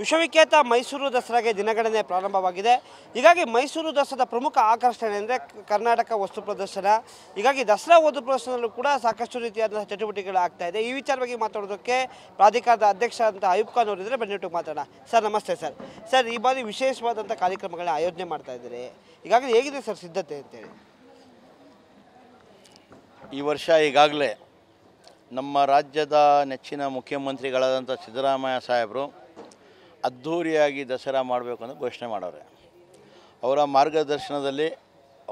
ವಿಶ್ವವಿಖ್ಯಾತ ಮೈಸೂರು ದಸರಾಗೆ ದಿನಗಣನೆ ಪ್ರಾರಂಭವಾಗಿದೆ. ಹೀಗಾಗಿ ಮೈಸೂರು ದಸರಾದ ಪ್ರಮುಖ ಆಕರ್ಷಣೆ ಅಂದರೆ ಕರ್ನಾಟಕ ವಸ್ತು ಪ್ರದರ್ಶನ. ಹೀಗಾಗಿ ದಸರಾ ವಸ್ತು ಪ್ರದರ್ಶನದಲ್ಲೂ ಕೂಡ ಸಾಕಷ್ಟು ರೀತಿಯಾದ ಚಟುವಟಿಕೆಗಳು ಆಗ್ತಾ ಇದೆ. ಈ ವಿಚಾರವಾಗಿ ಮಾತಾಡೋದಕ್ಕೆ ಪ್ರಾಧಿಕಾರದ ಅಧ್ಯಕ್ಷ ಅಂತ ಅಯೂಬ್ ಖಾನ್ ಅವರಿದ್ದರೆ ಬಂದ್ಬಿಟ್ಟು ಮಾತಾಡೋಣ. ಸರ್ ನಮಸ್ತೆ ಸರ್. ಸರ್ ಈ ಬಾರಿ ವಿಶೇಷವಾದಂಥ ಕಾರ್ಯಕ್ರಮಗಳನ್ನ ಆಯೋಜನೆ ಮಾಡ್ತಾ ಇದ್ದೀರಿ. ಈಗಾಗಲೇ ಹೇಗಿದೆ ಸರ್ ಸಿದ್ಧತೆ ಅಂತೇಳಿ? ಈ ವರ್ಷ ಈಗಾಗಲೇ ನಮ್ಮ ರಾಜ್ಯದ ನೆಚ್ಚಿನ ಮುಖ್ಯಮಂತ್ರಿಗಳಾದಂಥ ಸಿದ್ದರಾಮಯ್ಯ ಸಾಹೇಬರು ಅದ್ಧೂರಿಯಾಗಿ ದಸರಾ ಮಾಡಬೇಕು ಅಂತ ಘೋಷಣೆ ಮಾಡವ್ರೆ. ಅವರ ಮಾರ್ಗದರ್ಶನದಲ್ಲಿ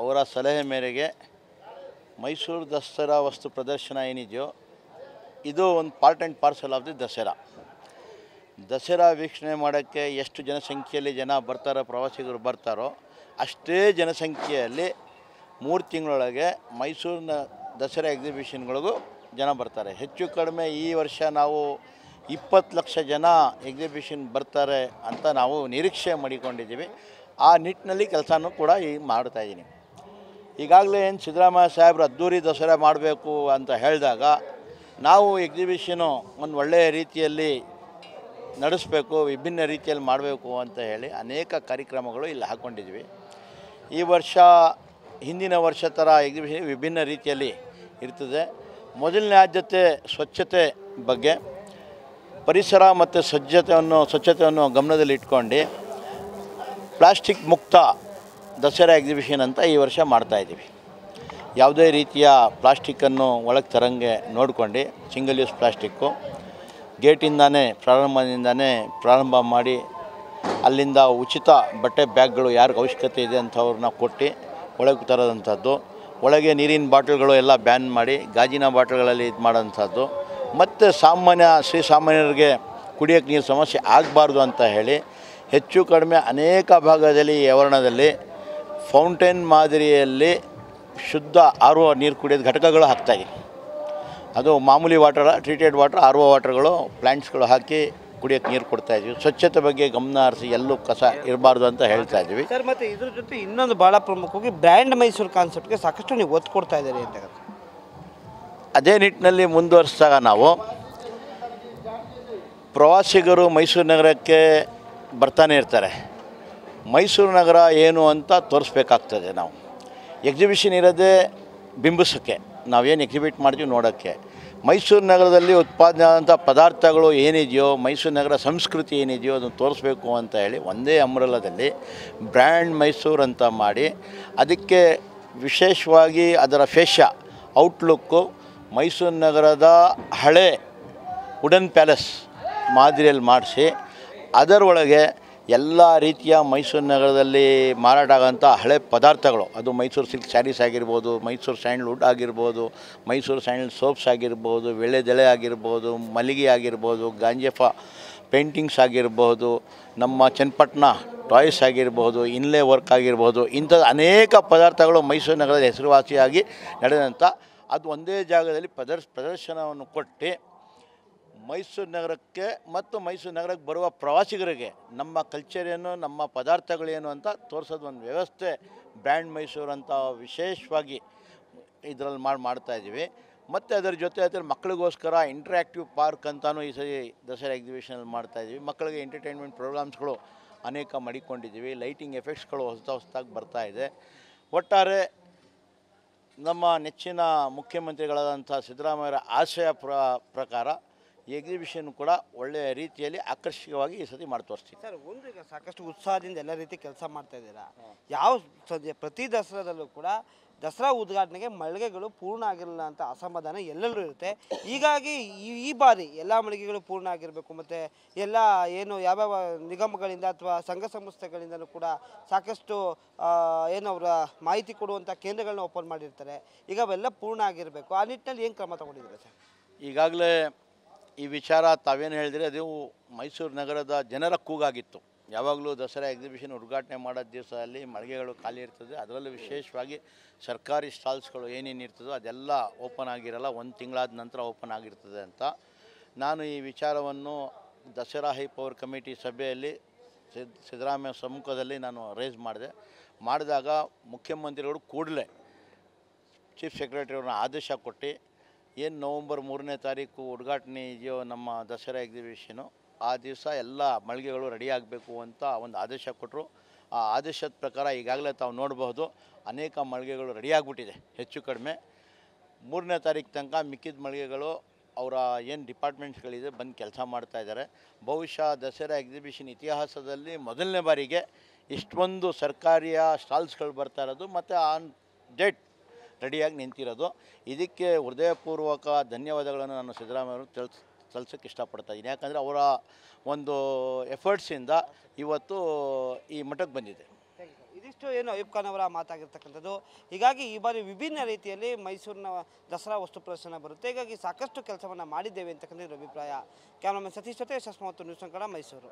ಅವರ ಸಲಹೆ ಮೇರೆಗೆ ಮೈಸೂರು ದಸರಾ ವಸ್ತು ಪ್ರದರ್ಶನ ಏನಿದೆಯೋ ಇದು ಒಂದು part and parcel of the Dasara ವೀಕ್ಷಣೆ ಮಾಡೋಕ್ಕೆ ಎಷ್ಟು ಜನಸಂಖ್ಯೆಯಲ್ಲಿ ಜನ ಬರ್ತಾರೋ, ಪ್ರವಾಸಿಗರು ಬರ್ತಾರೋ ಅಷ್ಟೇ ಜನಸಂಖ್ಯೆಯಲ್ಲಿ 3 ತಿಂಗಳೊಳಗೆ ಮೈಸೂರಿನ ದಸರಾ ಎಕ್ಸಿಬಿಷನ್ಗಳಿಗೂ ಜನ ಬರ್ತಾರೆ. ಹೆಚ್ಚು ಕಡಿಮೆ ಈ ವರ್ಷ ನಾವು 20 ಲಕ್ಷ ಜನ ಎಕ್ಸಿಬಿಷನ್ ಬರ್ತಾರೆ ಅಂತ ನಾವು ನಿರೀಕ್ಷೆ ಮಾಡಿಕೊಂಡಿದ್ದೀವಿ. ಆ ನಿಟ್ಟಿನಲ್ಲಿ ಕೆಲಸನೂ ಕೂಡ ಮಾಡ್ತಾಯಿದ್ದೀನಿ. ಈಗಾಗಲೇ ಏನು ಸಿದ್ದರಾಮಯ್ಯ ಸಾಹೇಬರು ಅದ್ದೂರಿ ದಸರಾ ಮಾಡಬೇಕು ಅಂತ ಹೇಳಿದಾಗ ನಾವು ಎಕ್ಸಿಬಿಷನು ಒಂದು ಒಳ್ಳೆಯ ರೀತಿಯಲ್ಲಿ ನಡೆಸಬೇಕು, ವಿಭಿನ್ನ ರೀತಿಯಲ್ಲಿ ಮಾಡಬೇಕು ಅಂತ ಹೇಳಿ ಅನೇಕ ಕಾರ್ಯಕ್ರಮಗಳು ಇಲ್ಲಿ ಹಾಕ್ಕೊಂಡಿದ್ವಿ. ಈ ವರ್ಷ ಹಿಂದಿನ ವರ್ಷ ಥರ ಎಕ್ಸಿಬಿಷನ್ ವಿಭಿನ್ನ ರೀತಿಯಲ್ಲಿ ಇರ್ತದೆ. ಮೊದಲನೇ ಆದ್ಯತೆ ಸ್ವಚ್ಛತೆ ಬಗ್ಗೆ, ಪರಿಸರ ಮತ್ತು ಸ್ವಚ್ಛತೆಯನ್ನು ಗಮನದಲ್ಲಿ ಇಟ್ಕೊಂಡು ಪ್ಲಾಸ್ಟಿಕ್ ಮುಕ್ತ ದಸರಾ ಎಕ್ಸಿಬಿಷನ್ ಅಂತ ಈ ವರ್ಷ ಮಾಡ್ತಾಯಿದ್ದೀವಿ. ಯಾವುದೇ ರೀತಿಯ ಪ್ಲಾಸ್ಟಿಕ್ಕನ್ನು ಒಳಗೆ ತರಂಗೆ ನೋಡ್ಕೊಂಡು ಸಿಂಗಲ್ ಯೂಸ್ ಪ್ಲಾಸ್ಟಿಕ್ಕು ಗೇಟಿಂದಾನೇ ಪ್ರಾರಂಭ ಮಾಡಿ ಅಲ್ಲಿಂದ ಉಚಿತ ಬಟ್ಟೆ ಬ್ಯಾಗ್ಗಳು ಯಾರಿಗೆ ಅವಶ್ಯಕತೆ ಇದೆ ಅಂಥವ್ರನ್ನ ಕೊಟ್ಟು ಒಳಗೆ ತರೋದಂಥದ್ದು, ಒಳಗೆ ನೀರಿನ ಬಾಟಲ್ಗಳು ಎಲ್ಲ ಬ್ಯಾನ್ ಮಾಡಿ ಗಾಜಿನ ಬಾಟಲ್ಗಳಲ್ಲಿ ಇದು ಮಾಡೋಂಥದ್ದು, ಮತ್ತು ಶ್ರೀಸಾಮಾನ್ಯರಿಗೆ ಕುಡಿಯೋಕ್ಕೆ ನೀರು ಸಮಸ್ಯೆ ಆಗಬಾರ್ದು ಅಂತ ಹೇಳಿ ಹೆಚ್ಚು ಕಡಿಮೆ ಅನೇಕ ಭಾಗದಲ್ಲಿ ಈ ಆವರಣದಲ್ಲಿ ಫೌಂಟೇನ್ ಮಾದರಿಯಲ್ಲಿ ಶುದ್ಧ RO ನೀರು ಕುಡಿಯೋದು ಘಟಕಗಳು ಹಾಕ್ತಾಯಿದೆ. ಅದು ಮಾಮೂಲಿ ವಾಟರ್, ಟ್ರೀಟೆಡ್ ವಾಟರ್, RO ವಾಟರ್ಗಳು ಪ್ಲ್ಯಾಂಟ್ಸ್ಗಳು ಹಾಕಿ ಕುಡಿಯೋಕ್ಕೆ ನೀರು ಕೊಡ್ತಾಯಿದ್ವಿ. ಸ್ವಚ್ಛತೆ ಬಗ್ಗೆ ಗಮನ ಹರಿಸಿ ಎಲ್ಲೂ ಕಸ ಇರಬಾರ್ದು ಅಂತ ಹೇಳ್ತಾ ಇದ್ವಿ ಸರ್. ಮತ್ತು ಇದ್ರ ಜೊತೆ ಇನ್ನೊಂದು ಭಾಳ ಪ್ರಮುಖವಾಗಿ ಬ್ರ್ಯಾಂಡ್ ಮೈಸೂರು ಕಾನ್ಸೆಪ್ಟ್ಗೆ ಸಾಕಷ್ಟು ನೀವು ಒತ್ತು ಕೊಡ್ತಾ ಇದ್ದೀರಿ ಅಂತ. ಅದೇ ನಿಟ್ಟಿನಲ್ಲಿ ಮುಂದುವರಿಸಿದಾಗ ನಾವು ಪ್ರವಾಸಿಗರು ಮೈಸೂರು ನಗರಕ್ಕೆ ಬರ್ತಾನೆ ಇರ್ತಾರೆ. ಮೈಸೂರು ನಗರ ಏನು ಅಂತ ತೋರಿಸ್ಬೇಕಾಗ್ತದೆ. ನಾವು ಎಕ್ಸಿಬಿಷನ್ ಇರೋದೇ ಬಿಂಬಿಸೋಕ್ಕೆ, ನಾವೇನು ಎಕ್ಸಿಬಿಟ್ ಮಾಡ್ತೀವಿ ನೋಡೋಕ್ಕೆ. ಮೈಸೂರು ನಗರದಲ್ಲಿ ಉತ್ಪಾದನೆ ಆದಂಥ ಪದಾರ್ಥಗಳು ಏನಿದೆಯೋ, ಮೈಸೂರು ನಗರ ಸಂಸ್ಕೃತಿ ಏನಿದೆಯೋ ಅದನ್ನು ತೋರಿಸ್ಬೇಕು ಅಂತ ಹೇಳಿ ಒಂದೇ ಅಂಬ್ರೆಲಾದಲ್ಲಿ ಬ್ರ್ಯಾಂಡ್ ಮೈಸೂರು ಅಂತ ಮಾಡಿ ಅದಕ್ಕೆ ವಿಶೇಷವಾಗಿ ಅದರ ಫೇಶಿಯಾ ಔಟ್ಲುಕ್ಕು ಮೈಸೂರು ನಗರದ ಹಳೆ ವುಡನ್ ಪ್ಯಾಲೇಸ್ ಮಾದರಿಯಲ್ಲಿ ಮಾಡಿಸಿ ಅದರೊಳಗೆ ಎಲ್ಲ ರೀತಿಯ ಮೈಸೂರು ನಗರದಲ್ಲಿ ಮಾರಾಟ ಆಗೋಂಥ ಹಳೆ ಪದಾರ್ಥಗಳು, ಅದು ಮೈಸೂರು ಸಿಲ್ಕ್ ಸ್ಯಾರೀಸ್ ಆಗಿರ್ಬೋದು, ಮೈಸೂರು ಸ್ಯಾಂಡಲ್ವುಡ್ ಆಗಿರ್ಬೋದು, ಮೈಸೂರು ಸ್ಯಾಂಡಲ್ ಸೋಪ್ಸ್ ಆಗಿರ್ಬೋದು, ವೀಳ್ಯದೆಲೆ ಆಗಿರ್ಬೋದು, ಮಲ್ಲಿಗೆ ಆಗಿರ್ಬೋದು, ಗಾಂಜೇಫ ಪೇಂಟಿಂಗ್ಸ್ ಆಗಿರ್ಬೋದು, ನಮ್ಮ ಚನ್ನಪಟ್ಟಣ ಟಾಯ್ಸ್ ಆಗಿರ್ಬೋದು, ಇನ್ಲೇ ವರ್ಕ್ ಆಗಿರ್ಬೋದು, ಇಂಥ ಅನೇಕ ಪದಾರ್ಥಗಳು ಮೈಸೂರು ನಗರದ ಹೆಸರುವಾಸಿಯಾಗಿ ನಡೆದಂಥ ಅದು ಒಂದೇ ಜಾಗದಲ್ಲಿ ಪ್ರದರ್ಶನವನ್ನು ಕೊಟ್ಟು ಮೈಸೂರು ನಗರಕ್ಕೆ ಮತ್ತು ಮೈಸೂರು ನಗರಕ್ಕೆ ಬರುವ ಪ್ರವಾಸಿಗರಿಗೆ ನಮ್ಮ ಕಲ್ಚರ್ ಏನು, ನಮ್ಮ ಪದಾರ್ಥಗಳೇನು ಅಂತ ತೋರಿಸೋದು ಒಂದು ವ್ಯವಸ್ಥೆ ಬ್ರ್ಯಾಂಡ್ ಮೈಸೂರು ಅಂತ ವಿಶೇಷವಾಗಿ ಇದರಲ್ಲಿ ಮಾಡ್ತಾಯಿದ್ದೀವಿ. ಮತ್ತು ಅದರ ಜೊತೆ ಮಕ್ಕಳಿಗೋಸ್ಕರ ಇಂಟ್ರ್ಯಾಕ್ಟಿವ್ ಪಾರ್ಕ್ ಅಂತಲೂ ಈ ಸರಿ ದಸರಾ ಎಕ್ಸಿಬಿಷನಲ್ಲಿ ಮಾಡ್ತಾಯಿದ್ದೀವಿ. ಮಕ್ಕಳಿಗೆ ಎಂಟರ್ಟೈನ್ಮೆಂಟ್ ಪ್ರೋಗ್ರಾಮ್ಸ್ಗಳು ಅನೇಕ ಮಾಡಿಕೊಂಡಿದ್ದೀವಿ. ಲೈಟಿಂಗ್ ಎಫೆಕ್ಟ್ಸ್ಗಳು ಹೊಸದಾಗಿ ಬರ್ತಾಯಿದೆ. ಒಟ್ಟಾರೆ ನಮ್ಮ ನೆಚ್ಚಿನ ಮುಖ್ಯಮಂತ್ರಿಗಳಾದಂಥ ಸಿದ್ದರಾಮಯ್ಯರ ಆಶಯ ಪ್ರಕಾರ ಎಕ್ಸಿಬಿಷನ್ ಕೂಡ ಒಳ್ಳೆಯ ರೀತಿಯಲ್ಲಿ ಆಕರ್ಷಕವಾಗಿ ಈ ಸತಿ ಮಾಡಿ ತೋರಿಸ್ತೀವಿ. ಸರ್, ಒಂದು ಈಗ ಸಾಕಷ್ಟು ಉತ್ಸಾಹದಿಂದ ಎಲ್ಲ ರೀತಿ ಕೆಲಸ ಮಾಡ್ತಾ ಇದ್ದೀರಾ. ಯಾವ ಪ್ರತಿ ದಸರಾದಲ್ಲೂ ಕೂಡ ದಸರಾ ಉದ್ಘಾಟನೆಗೆ ಮಳಿಗೆಗಳು ಪೂರ್ಣ ಆಗಿರಲಿಲ್ಲ ಅಂತ ಅಸಮಾಧಾನ ಎಲ್ಲೆಲ್ಲೂ ಇರುತ್ತೆ. ಹೀಗಾಗಿ ಈ ಬಾರಿ ಎಲ್ಲ ಮಳಿಗೆಗಳು ಪೂರ್ಣ ಆಗಿರಬೇಕು, ಮತ್ತು ಎಲ್ಲ ಏನು ಯಾವ್ಯಾವ ನಿಗಮಗಳಿಂದ ಅಥವಾ ಸಂಘ ಸಂಸ್ಥೆಗಳಿಂದಲೂ ಕೂಡ ಸಾಕಷ್ಟು ಏನು ಅವರ ಮಾಹಿತಿ ಕೊಡುವಂಥ ಕೇಂದ್ರಗಳನ್ನ ಓಪನ್ ಮಾಡಿರ್ತಾರೆ. ಈಗ ಅವೆಲ್ಲ ಪೂರ್ಣ ಆಗಿರಬೇಕು. ಆ ನಿಟ್ಟಿನಲ್ಲಿ ಏನು ಕ್ರಮ ತಗೊಂಡಿದ್ದೀರಾ ಸರ್? ಈಗಾಗಲೇ ಈ ವಿಚಾರ ತಾವೇನು ಹೇಳಿದ್ರೆ ಅದು ಮೈಸೂರು ನಗರದ ಜನರ ಕೂಗಾಗಿತ್ತು. ಯಾವಾಗಲೂ ದಸರಾ ಎಕ್ಸಿಬಿಷನ್ ಉದ್ಘಾಟನೆ ಮಾಡೋ ದಿವಸದಲ್ಲಿ ಮಳಿಗೆಗಳು ಖಾಲಿ ಇರ್ತದೆ. ಅದರಲ್ಲೂ ವಿಶೇಷವಾಗಿ ಸರ್ಕಾರಿ ಸ್ಟಾಲ್ಸ್ಗಳು ಏನೇನು ಇರ್ತದೋ ಅದೆಲ್ಲ ಓಪನ್ ಆಗಿರಲ್ಲ, 1 ತಿಂಗಳಾದ ನಂತರ ಓಪನ್ ಆಗಿರ್ತದೆ ಅಂತ ನಾನು ಈ ವಿಚಾರವನ್ನು ದಸರಾ ಹೈ ಪವರ್ ಕಮಿಟಿ ಸಭೆಯಲ್ಲಿ ಸಿದ್ದರಾಮಯ್ಯ ಸಮ್ಮುಖದಲ್ಲಿ ನಾನು ರೇಸ್ ಮಾಡಿದಾಗ ಮುಖ್ಯಮಂತ್ರಿಗಳು ಕೂಡಲೇ ಚೀಫ್ ಸೆಕ್ರೆಟರಿ ಅವ್ರನ್ನ ಆದೇಶ ಕೊಟ್ಟು ಏನು ನವಂಬರ್ 3ನೇ ತಾರೀಕು ಉದ್ಘಾಟನೆ ಇದೆಯೋ ನಮ್ಮ ದಸರಾ ಎಕ್ಸಿಬಿಷನು ಆ ದಿವಸ ಎಲ್ಲ ಮಳಿಗೆಗಳು ರೆಡಿ ಆಗಬೇಕು ಅಂತ ಒಂದು ಆದೇಶ ಕೊಟ್ಟರು. ಆ ಆದೇಶದ ಪ್ರಕಾರ ಈಗಾಗಲೇ ತಾವು ನೋಡಬಹುದು ಅನೇಕ ಮಳಿಗೆಗಳು ರೆಡಿ ಆಗಿಬಿಟ್ಟಿದೆ. ಹೆಚ್ಚು ಕಡಿಮೆ 3ನೇ ತಾರೀಕು ತನಕ ಮಿಕ್ಕಿದ ಮಳಿಗೆಗಳು ಅವರ ಏನು ಡಿಪಾರ್ಟ್ಮೆಂಟ್ಸ್ಗಳಿದೆ ಬಂದು ಕೆಲಸ ಮಾಡ್ತಾಯಿದ್ದಾರೆ. ಬಹುಶಃ ದಸರಾ ಎಕ್ಸಿಬಿಷನ್ ಇತಿಹಾಸದಲ್ಲಿ ಮೊದಲನೇ ಬಾರಿಗೆ ಇಷ್ಟೊಂದು ಸರ್ಕಾರಿಯ ಸ್ಟಾಲ್ಸ್ಗಳು ಬರ್ತಾ ಇರೋದು ಮತ್ತು ಆನ್ ಡೇಟ್ ರೆಡಿಯಾಗಿ ನಿಂತಿರೋದು. ಇದಕ್ಕೆ ಹೃದಯಪೂರ್ವಕ ಧನ್ಯವಾದಗಳನ್ನು ನಾನು ಸಿದ್ದರಾಮಯ್ಯ ಅವರು ಸಲ್ಲಿಸೋಕ್ಕೆ ಇಷ್ಟಪಡ್ತಾಯಿದ್ದೀನಿ. ಯಾಕಂದರೆ ಅವರ ಒಂದು ಎಫರ್ಟ್ಸಿಂದ ಇವತ್ತು ಈ ಮಟ್ಟಕ್ಕೆ ಬಂದಿದೆ. ಇದಿಷ್ಟು ಏನು ಅಯ್ಯೂಬ್ ಖಾನ್ ಅವರ ಮಾತಾಗಿರ್ತಕ್ಕಂಥದ್ದು. ಹೀಗಾಗಿ ಈ ಬಾರಿ ವಿಭಿನ್ನ ರೀತಿಯಲ್ಲಿ ಮೈಸೂರಿನ ದಸರಾ ವಸ್ತು ಪ್ರದರ್ಶನ ಬರುತ್ತೆ. ಹೀಗಾಗಿ ಸಾಕಷ್ಟು ಕೆಲಸವನ್ನು ಮಾಡಿದ್ದೇವೆ ಅಂತಕ್ಕಂಥ ಅಭಿಪ್ರಾಯ. ಕ್ಯಾಮರಾಮನ್ ಸತೀಶ್ ಜೊತೆ ಶಸ್ಮ ಮತ್ತು ನ್ಯೂಸ್ ಕನ್ನಡ, ಮೈಸೂರು.